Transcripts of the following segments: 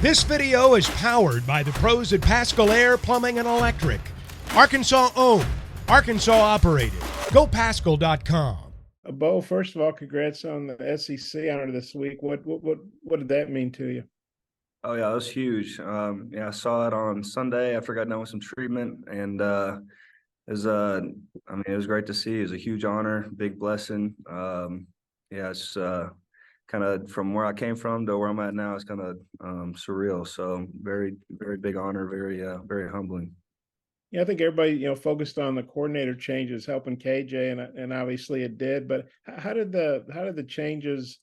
This video is powered by the pros at Pascal Air Plumbing and Electric. Arkansas owned, Arkansas operated. GoPascal.com. Beaux, first of all, congrats on the SEC honor this week. What did that mean to you? Oh yeah, it was huge. I saw it on Sunday after I got done with some treatment, and it was it was great to see. It was a huge honor, big blessing. It's kind of from where I came from to where I'm at now. It's kind of surreal. So very, very big honor, very humbling. Yeah, I think everybody, focused on the coordinator changes helping KJ, and obviously it did. But how did the changes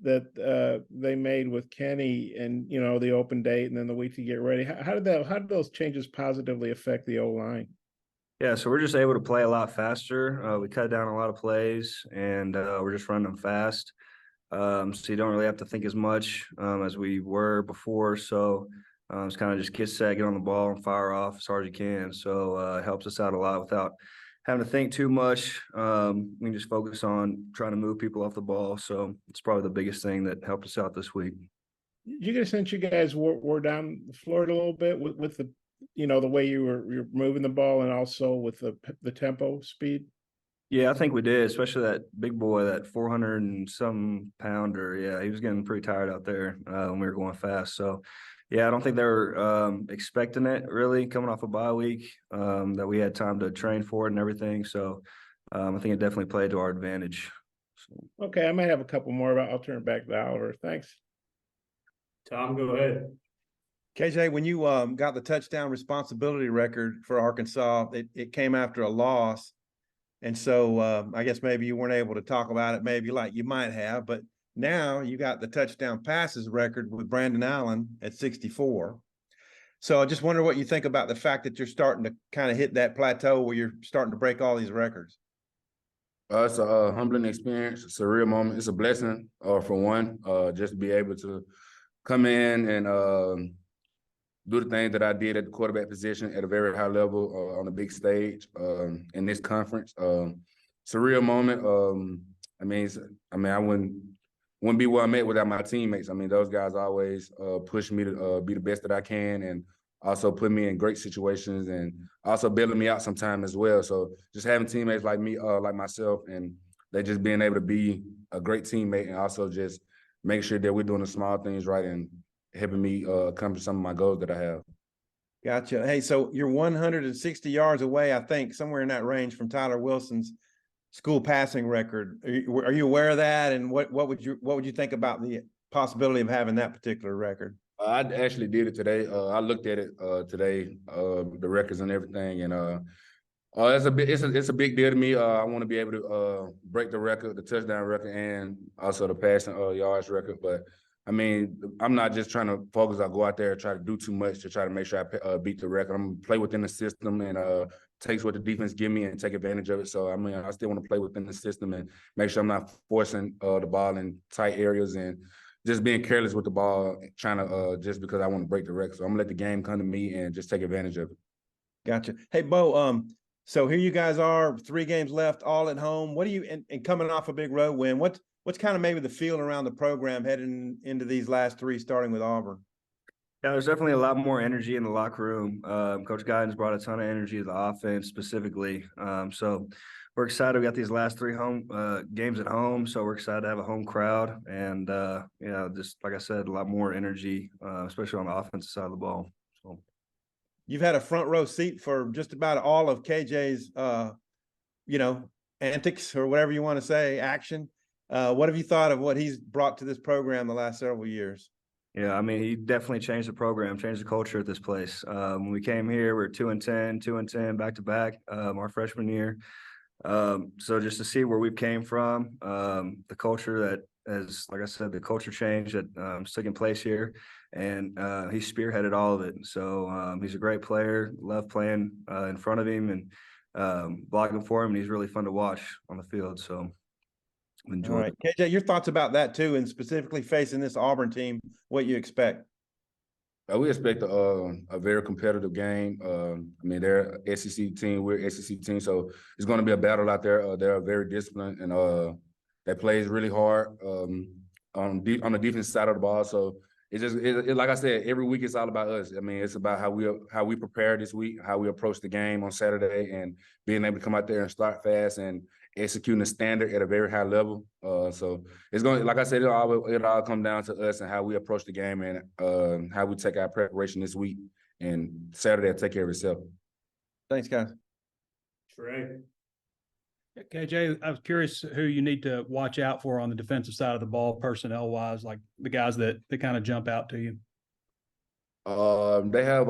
that they made with Kenny and the open date and then the week to get ready, how did those changes positively affect the O-line? Yeah, so we're just able to play a lot faster. We cut down a lot of plays, and we're just running them fast. So you don't really have to think as much as we were before. So it's kind of just get set, get on the ball, and fire off as hard as you can. So it helps us out a lot without having to think too much. We can just focus on trying to move people off the ball. So it's probably the biggest thing that helped us out this week. Did you get a sense you guys wore down Florida a little bit with the the way you're moving the ball and also with the tempo speed? Yeah, I think we did, especially that big boy, that 400 and some pounder. Yeah, he was getting pretty tired out there when we were going fast. So, yeah, I don't think they were expecting it really coming off a bye week, that we had time to train for it and everything. So, I think it definitely played to our advantage. So. Okay, I might have a couple more, but I'll turn it back to Oliver. Thanks. Tom, go ahead. KJ, when you got the touchdown responsibility record for Arkansas, it came after a loss. And so I guess maybe you weren't able to talk about it maybe like you might have, but now you got the touchdown passes record with Brandon Allen at 64. So I just wonder what you think about the fact that you're starting to kind of hit that plateau where you're starting to break all these records. It's a humbling experience. It's a real moment. It's a blessing for one, just to be able to come in and do the things that I did at the quarterback position at a very high level on a big stage in this conference. It's a real moment. I wouldn't be where I'm at without my teammates. I mean, those guys always push me to be the best that I can, and also put me in great situations, and also bailing me out sometime as well. So just having teammates like me, like myself, and they just being able to be a great teammate, and also just make sure that we're doing the small things right and helping me accomplish some of my goals that I have. Gotcha. Hey, so you're 160 yards away, I think, somewhere in that range from Tyler Wilson's school passing record. Are you aware of that? And what would you think about the possibility of having that particular record? I actually did it today. I looked at it today, the records and everything, and it's a big deal to me. I want to be able to break the record, the touchdown record, and also the passing yards record. But I mean, I'm not just trying to focus or go out there and try to do too much to try to make sure I beat the record. I'm going to play within the system and takes what the defense give me and take advantage of it. So, I mean, I still want to play within the system and make sure I'm not forcing the ball in tight areas and just being careless with the ball, trying to just because I want to break the record. So I'm going to let the game come to me and just take advantage of it. Gotcha. Hey, Beaux, so here you guys are, 3 games left, all at home. What do you and coming off a big road win, what's kind of maybe the feel around the program heading into these last 3, starting with Auburn? Yeah, there's definitely a lot more energy in the locker room. Coach Guiton's brought a ton of energy to the offense specifically. So we're excited. We got these last 3 home games at home, so we're excited to have a home crowd. And, just like I said, a lot more energy, especially on the offensive side of the ball. So. You've had a front row seat for just about all of KJ's, antics or whatever you want to say, action. What have you thought of what he's brought to this program the last several years? Yeah, I mean, he definitely changed the program, changed the culture at this place. When we came here, we were 2-10 back-to-back our freshman year. So just to see where we've came from, the culture that has, like I said, the culture change that's taking place here, and he spearheaded all of it. So he's a great player, love playing in front of him and blocking for him, and he's really fun to watch on the field. So enjoy. All right, KJ, your thoughts about that too, and specifically facing this Auburn team, what you expect? We expect a very competitive game. I mean, they're an SEC team. We're an SEC team, so it's going to be a battle out there. They're very disciplined, and they plays really hard on the defense side of the ball. So like I said, every week it's all about us. I mean, it's about how we prepare this week, how we approach the game on Saturday, and being able to come out there and start fast and executing the standard at a very high level. So it's going, like I said, it'll all come down to us and how we approach the game and how we take our preparation this week. And Saturday will take care of itself. Thanks, guys. Trey. KJ, I was curious who you need to watch out for on the defensive side of the ball, personnel wise, like the guys that kind of jump out to you. They have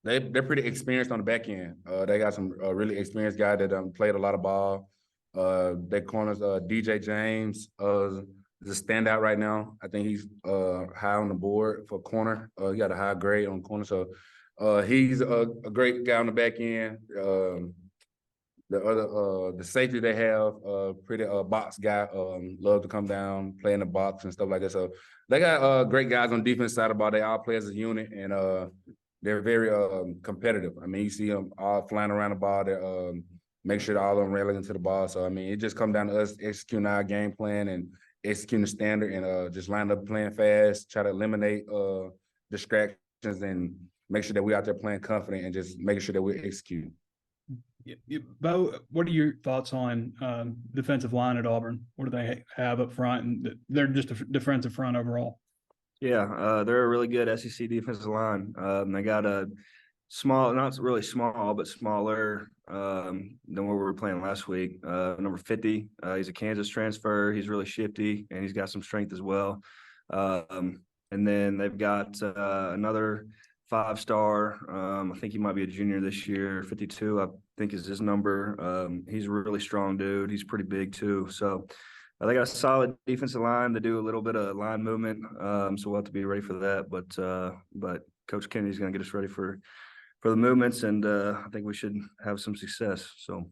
they're pretty experienced on the back end. They got some really experienced guy that played a lot of ball. Their corners, DJ James is a standout right now. I think he's high on the board for corner. He got a high grade on corner, so he's a great guy on the back end. The safety they have, pretty box guy, love to come down, play in the box and stuff like that. So they got great guys on defense side of the ball. They all play as a unit, and they're very competitive. I mean, you see them all flying around the ball. They make sure all of them railing into the ball. So I mean, it just comes down to us executing our game plan and executing the standard, and just line up playing fast, try to eliminate distractions, and make sure that we're out there playing confident and just making sure that we're executing. Beaux, what are your thoughts on defensive line at Auburn? What do they have up front? And they're just a defensive front overall. Yeah, they're a really good SEC defensive line. They got a small, not really small, but smaller than what we were playing last week. Number 50, he's a Kansas transfer. He's really shifty, and he's got some strength as well. And then they've got another 5-star. I think he might be a junior this year. 52, I think, is his number. He's a really strong dude. He's pretty big too. So they got a solid defensive line. They do a little bit of line movement. So we'll have to be ready for that. But Coach Kenny's going to get us ready for the movements, and I think we should have some success. So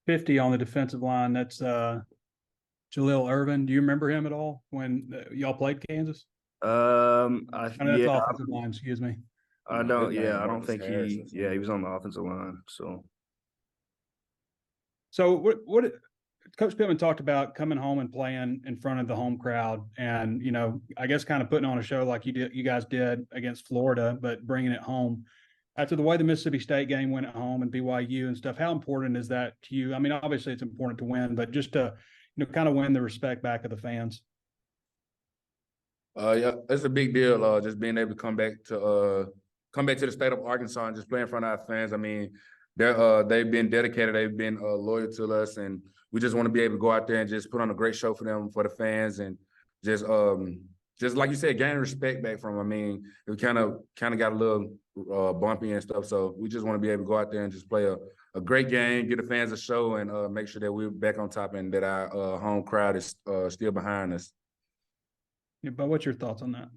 50 on the defensive line. That's Jaleel Irvin. Do you remember him at all when y'all played Kansas? I know that's offensive line, excuse me. I don't. Yeah, I don't think he. Yeah, he was on the offensive line. So what Coach Pittman talked about coming home and playing in front of the home crowd, and I guess kind of putting on a show like you guys did against Florida, but bringing it home. After the way the Mississippi State game went at home and BYU and stuff, how important is that to you? I mean, obviously it's important to win, but just to kind of win the respect back of the fans. Yeah, it's a big deal. Just being able to come back to the state of Arkansas and just play in front of our fans. I mean, they've been dedicated. They've been loyal to us, and we just want to be able to go out there and just put on a great show for them, for the fans, and just like you said, gain respect back from them. I mean, we kind of got a little bumpy and stuff, so we just want to be able to go out there and just play a great game, give the fans a show, and make sure that we're back on top and that our home crowd is still behind us. Yeah, but what's your thoughts on that?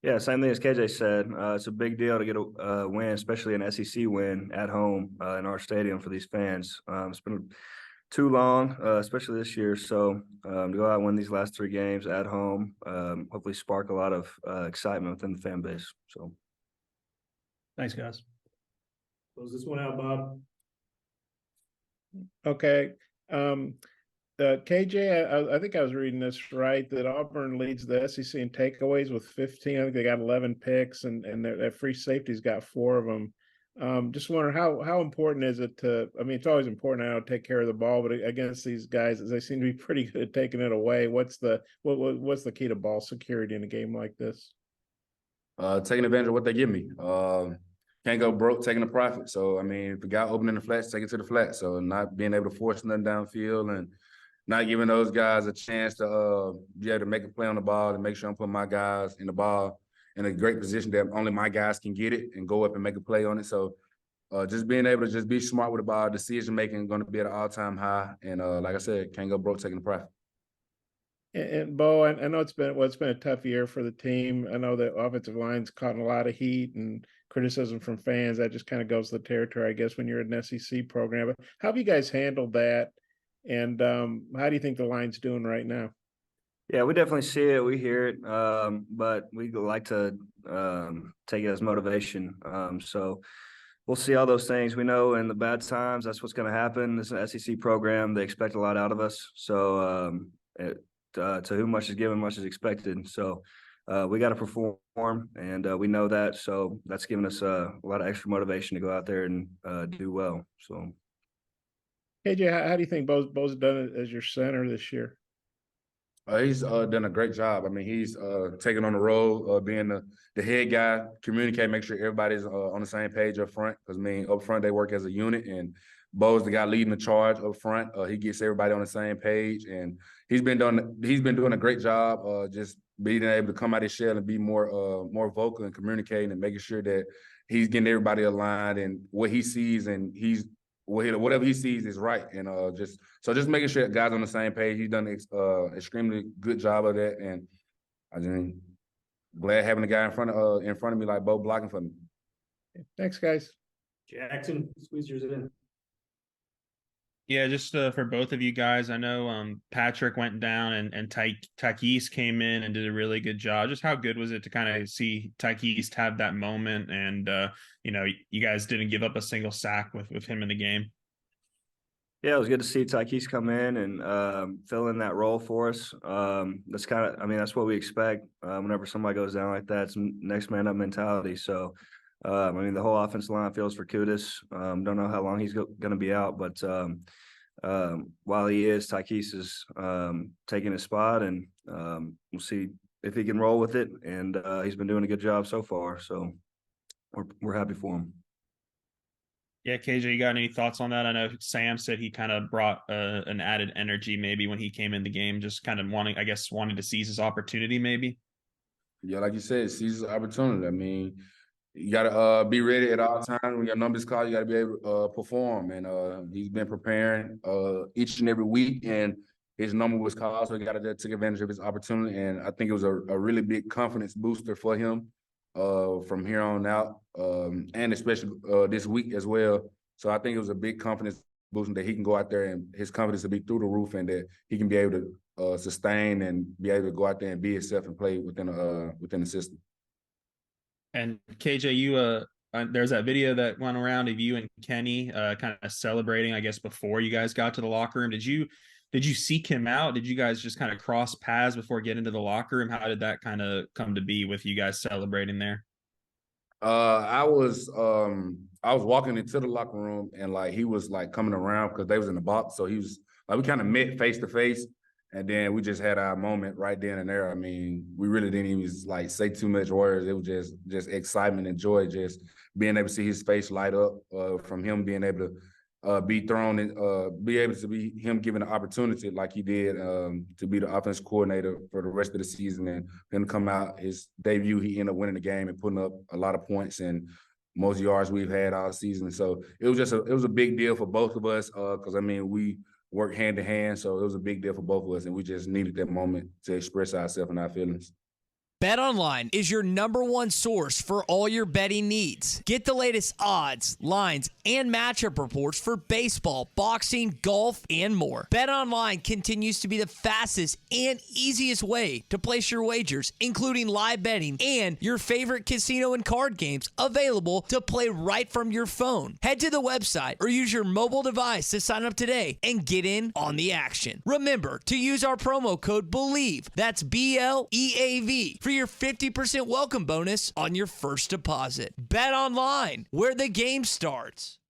Yeah, same thing as KJ said. It's a big deal to get a win, especially an SEC win at home in our stadium for these fans. It's been too long, especially this year. So to go out and win these last 3 games at home, hopefully spark a lot of excitement within the fan base. So, thanks, guys. Close this one out, Bob. Okay. KJ, I think I was reading this right, that Auburn leads the SEC in takeaways with 15. I think they got 11 picks, and their free safety's got 4 of them. Just wondering how important is it to? I mean, it's always important now to take care of the ball, but against these guys, they seem to be pretty good at taking it away. What's the key to ball security in a game like this? Taking advantage of what they give me. Can't go broke taking a profit. So I mean, if the guy opening the flats, take it to the flat. So not being able to force nothing downfield and not giving those guys a chance to be able to make a play on the ball and make sure I'm putting my guys in the ball in a great position that only my guys can get it and go up and make a play on it. So just being able to just be smart with the ball, decision making going to be at an all-time high. And like I said, can't go broke taking the profit. And Beaux, I know it's been a tough year for the team. I know the offensive line's caught a lot of heat and criticism from fans. That just kind of goes to the territory, I guess, when you're an SEC program. But how have you guys handled that? And how do you think the line's doing right now? Yeah, we definitely see it. We hear it, but we like to take it as motivation. So we'll see all those things. We know in the bad times, that's what's going to happen. This is an SEC program. They expect a lot out of us. So to whom much is given, much is expected. So we got to perform, and we know that. So that's given us a lot of extra motivation to go out there and do well. So, KJ, how do you think Beau's done it as your center this year? He's done a great job. I mean, he's taking on the role of being the head guy, communicate, make sure everybody's on the same page up front. Because I mean, up front they work as a unit, and Beau's the guy leading the charge up front. He gets everybody on the same page, and he's been doing a great job. Just being able to come out of his shell and be more vocal and communicating and making sure that he's getting everybody aligned and what he sees, and whatever he sees is right. And just making sure that guys on the same page. He's done an extremely good job of that, and I just glad having a guy in front of me like Beau blocking for me. Thanks, guys. Jackson, squeeze yours in. Yeah, just for both of you guys, I know Patrick went down and Takis came in and did a really good job. Just how good was it to kind of see Takis have that moment, and you guys didn't give up a single sack with him in the game? Yeah, it was good to see Takis come in and fill in that role for us. That's that's what we expect whenever somebody goes down like that. It's next man up mentality. So, the whole offensive line feels for Kudus. Don't know how long he's going to be out, but while he is, Takis is taking his spot, and we'll see if he can roll with it. And he's been doing a good job so far, so we're happy for him. Yeah, KJ, you got any thoughts on that? I know Sam said he kind of brought an added energy maybe when he came in the game, just kind of wanting to seize his opportunity maybe. Yeah, like you said, seize his opportunity. I mean, you got to be ready at all times. When your number's called, you got to be able to perform. And he's been preparing each and every week, and his number was called, so he got to take advantage of his opportunity. And I think it was a really big confidence booster for him from here on out, and especially this week as well. So I think it was a big confidence booster that he can go out there and his confidence will be through the roof, and that he can be able to sustain and be able to go out there and be himself and play within the system. And KJ, you there's that video that went around of you and Kenny kind of celebrating, I guess, before you guys got to the locker room. Did you seek him out? Did you guys just kind of cross paths before getting to the locker room? How did that kind of come to be with you guys celebrating there? I was walking into the locker room, and like he was like coming around because they was in the box. So he was like, we kind of met face to face, and then we just had our moment right then and there. I mean, we really didn't even like say too much words. It was just excitement and joy, just being able to see his face light up from him being able to be thrown and be able to be him given the opportunity like he did to be the offense coordinator for the rest of the season, and then come out his debut, he ended up winning the game and putting up a lot of points and most yards we've had all season. So it was a big deal for both of us because I mean we work hand to hand, so it was a big deal for both of us, and we just needed that moment to express ourselves and our feelings. BetOnline is your #1 source for all your betting needs. Get the latest odds, lines, and matchup reports for baseball, boxing, golf, and more. BetOnline continues to be the fastest and easiest way to place your wagers, including live betting and your favorite casino and card games available to play right from your phone. Head to the website or use your mobile device to sign up today and get in on the action. Remember to use our promo code BELIEVE, that's BLEAV, for your 50% welcome bonus on your first deposit. Bet online, where the game starts.